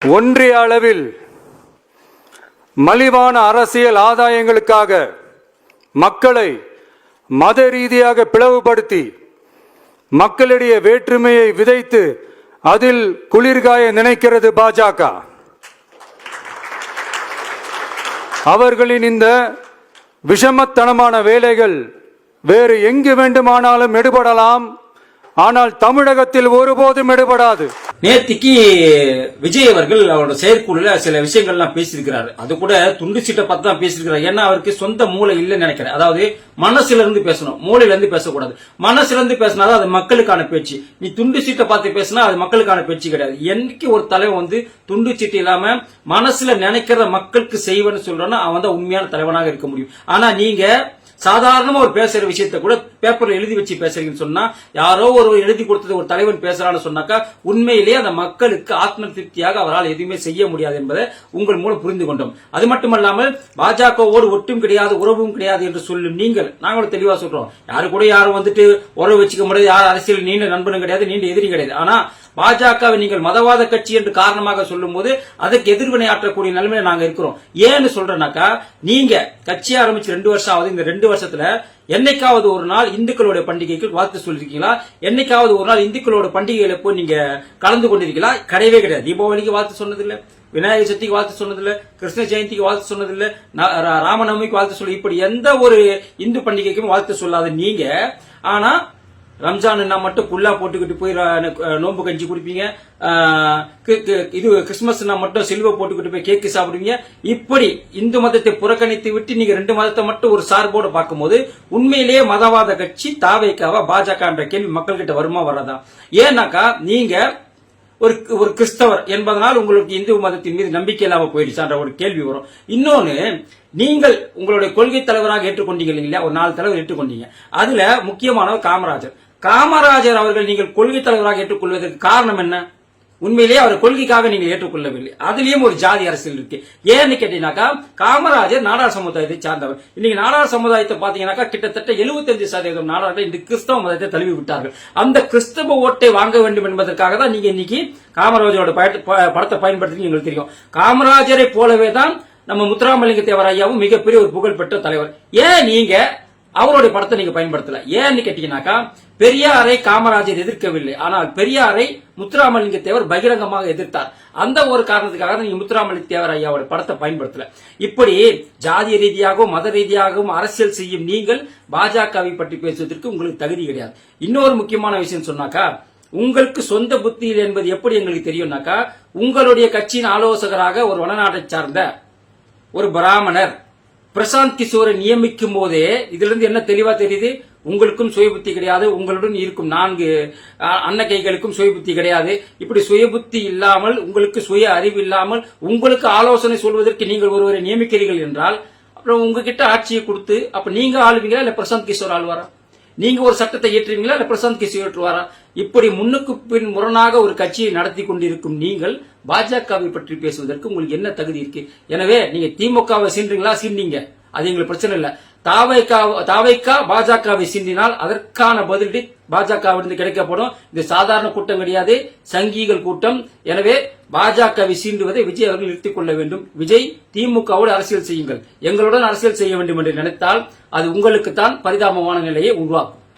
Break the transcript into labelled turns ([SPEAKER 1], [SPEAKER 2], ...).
[SPEAKER 1] ஒன்றிய அளவில் மலிவான அரசியல் ஆதாயங்களுக்காக மக்களை மத ரீதியாக பிளவுபடுத்தி மக்களிடையே வேற்றுமையை விதைத்து அதில் குளிர்காய நினைக்கிறது பாஜக. அவர்களின் இந்த விஷமத்தனமான வேலைகள் வேறு எங்கு வேண்டுமானாலும் எடுபடலாம், ஆனால் தமிழகத்தில் ஒருபோதும் எடுபடாது.
[SPEAKER 2] நேத்திக்கு விஜய் அவர்கள் அவரோட செயற்குழுல சில விஷயங்கள்லாம் பேசியிருக்கிறாரு. அது கூட துண்டு சீட்டை பார்த்து தான் பேசியிருக்கிறார். ஏன்னா அவருக்கு சொந்த மூளை இல்லைன்னு நினைக்கிறேன். அதாவது மனசுல இருந்து பேசணும், மூளையில இருந்து பேசக்கூடாது. மனசுல இருந்து பேசினாதான் அது மக்களுக்கான பேச்சு. நீ துண்டு சீட்டை பார்த்து பேசினா அது மக்களுக்கான பேச்சு கிடையாது. என்னைக்கு ஒரு தலைவன் துண்டு சீட்டு இல்லாம மனசுல நினைக்கிறத மக்களுக்கு செய்வன்னு சொல்றான்னா அவன் தான் உண்மையான தலைவனாக இருக்க முடியும். ஆனா நீங்க சாதாரணமா ஒரு பேசுற விஷயத்த கூட பேப்பர்ல எழுதி வச்சு பேசுறீங்கன்னு சொன்னா, யாரோ ஒரு எழுதி கொடுத்தது ஒரு தலைவன் பேசுறான்னு சொன்னாக்கா உண்மையிலேயே அந்த மக்களுக்கு ஆத்ம திருப்தியாக அவரால் எதுவுமே செய்ய முடியாது என்பதை உங்கள் மூலம் புரிந்து கொண்டோம். அது மட்டுமல்லாமல் பாஜகவோடு ஒட்டும் கிடையாது, உறவும் கிடையாது என்று சொல்லும் நீங்கள், நாங்களும் தெளிவா சொல்றோம், யாரு கூட யாரும் உறவு வச்சுக்க முடியாது, யார் அரசியல் நீண்ட நண்பனும் கிடையாது, நீண்ட எதிரி கிடையாது. ஆனா பாஜகவை நீங்கள் மதவாத கட்சி என்று காரணமாக சொல்லும் போது அதுக்கு எதிர்வினை ஆற்றக்கூடிய நிலைமையில நாங்க இருக்கிறோம். ஏன்னு சொல்றேன்னாக்கா, நீங்க கட்சி ஆரம்பிச்சு 2 வருஷம் ஆகுது. இந்த 2 வருஷத்துல என்னைக்காவது ஒரு நாள் இந்துக்களோட பண்டிகைக்கு வாழ்த்து சொல்லிருக்கீங்களா? என்னைக்காவது ஒரு நாள் இந்துக்களோட பண்டிகைகளை போய் நீங்க கலந்து கொண்டிருக்கீங்களா? கிடையவே கிடையாது. தீபாவளிக்கு வாழ்த்து சொன்னதில்லை, விநாயகர் சதுர்த்திக்கு வாழ்த்து சொன்னதில்லை, கிருஷ்ண ஜெயந்திக்கு வாழ்த்து சொன்னதில்லை, ராமநவமிக்கு வாழ்த்து சொல்ல, இப்படி எந்த ஒரு இந்து பண்டிகைக்கும் வாழ்த்து சொல்லாத நீங்க, ஆனா ரம்ஜான் மட்டும் குல்லா போட்டுக்கிட்டு போய் நோன்பு கஞ்சி குடிப்பீங்க, இது கிறிஸ்துமஸ் மட்டும் சில்வ போட்டுக்கிட்டு போய் கேக்கு சாப்பிடுவீங்க. இப்படி இந்து மதத்தை புறக்கணித்து விட்டு நீங்க 2 மதத்தை மட்டும் ஒரு சார்போடு பார்க்கும்போது உண்மையிலேயே மதவாத கட்சி தாவேக்காவா பாஜக என்ற கேள்வி மக்கள்கிட்ட வருமா வராதா? ஏன்னாக்கா நீங்க ஒரு கிறிஸ்தவர் என்பதனால் உங்களுக்கு இந்து மதத்தின் மீது நம்பிக்கை இல்லாம போயிடுச்சான்ற ஒரு கேள்வி வரும். இன்னொன்னு, நீங்கள் உங்களுடைய கொள்கை தலைவராக ஏற்றுக்கொண்டீங்க இல்லையா, ஒரு 4 தலைவர் ஏற்றுக்கொண்டீங்க. அதுல முக்கியமானவர் காமராஜர் அவர்கள் நீங்கள் கொள்கை தலைவராக ஏற்றுக்கொள்வதற்கு காரணம் என்ன? உண்மையிலேயே அவர் கொள்கைக்காக நீங்கள் ஏற்றுக்கொள்ளவில்லை. அதுலயும் ஒரு ஜாதி அரசியல் இருக்கு. ஏன்னு கேட்டீங்கன்னாக்கா, காமராஜர் நாடார் சமுதாயத்தை சார்ந்தவர். இன்னைக்கு நாடார் சமுதாயத்தை பாத்தீங்கன்னாக்கா கிட்டத்தட்ட 75% நாடார்கள் இந்த கிறிஸ்தவ மதத்தை தழுவி விட்டார்கள். அந்த கிறிஸ்தவ ஓட்டை வாங்க வேண்டும் என்பதற்காக தான் நீங்க இன்னைக்கு காமராஜரோட படத்தை பயன்படுத்தி எங்களுக்கு தெரியும். காமராஜரை போலவே தான் நம்ம முத்துராமலிங்க தேவர் ஐயாவும் மிகப்பெரிய ஒரு புகழ்பெற்ற தலைவர். ஏன் நீங்க அவருடைய படத்தை நீங்க பயன்படுத்தல? ஏன்னு கேட்டீங்கன்னாக்கா, பெரியாரை காமராஜர் எதிர்க்கவில்லை, ஆனால் பெரியாரை முத்துராமலிங்க தேவர் பகிரங்கமாக எதிர்த்தார். அந்த ஒரு காரணத்துக்காக நீங்க முத்துராமலிங்க தேவர் ஐயாவோட படத்தை பயன்படுத்தல. இப்படி ஜாதிய ரீதியாகவும் மத ரீதியாகவும் அரசியல் செய்யும் நீங்கள் பாஜகவை பற்றி பேசுவதற்கு உங்களுக்கு தகுதி கிடையாது. இன்னொரு முக்கியமான விஷயம் சொன்னாக்கா, உங்களுக்கு சொந்த புத்தி என்பது எப்படி எங்களுக்கு தெரியும்னாக்கா, உங்களுடைய கட்சியின் ஆலோசகராக ஒரு வடநாட்டை சார்ந்த ஒரு பிராமணர் பிரசாந்த் கிஷோரை நியமிக்கும் போதே இதுல இருந்து என்ன தெளிவா தெரியுது? உங்களுக்கும் சுயபுத்தி கிடையாது, உங்களுடன் இருக்கும் 4 அன்னகைகளுக்கும் சுயபுத்தி கிடையாது. இப்படி சுயபுத்தி இல்லாமல், உங்களுக்கு சுய அறிவு இல்லாமல், உங்களுக்கு ஆலோசனை சொல்வதற்கு நீங்கள் ஒருவரை நியமிக்கிறீர்கள் என்றால், அப்புறம் உங்ககிட்ட ஆட்சியை கொடுத்து அப்ப நீங்க ஆளுவீங்களா இல்ல பிரசாந்த் கிஷோர் ஆளுவாரா? நீங்க ஒரு சட்டத்தை ஏற்றுவீங்களா இல்ல பிரசாந்த் கிஷோர் ஏற்றுவாரா? இப்படி முன்னுக்கு பின் முரணாக ஒரு கட்சியை நடத்தி கொண்டிருக்கும் நீங்கள் பாஜகவை பற்றி பேசுவதற்கு உங்களுக்கு என்ன தகுதி இருக்கு? எனவே நீங்க திமுகவை சீன்றீங்களா? சீண்டீங்க, அது எங்களுக்கு பிரச்சனை இல்ல. தாவைக்கா பாஜகவை சீண்டினால் அதற்கான பதிலடி பாஜகவிலிருந்து கிடைக்கப்படும். இது சாதாரண கூட்டம் கிடையாது, சங்கிகள் கூட்டம். எனவே பாஜகவை சீண்டுவதை விஜய் அவர்கள் நிறுத்திக் கொள்ள வேண்டும். விஜய், திமுகவோடு அரசியல் செய்யுங்கள், எங்களுடன் அரசியல் செய்ய வேண்டும் என்று நினைத்தால் அது உங்களுக்கு தான் பரிதாபமான நிலையை உருவாக்கும்.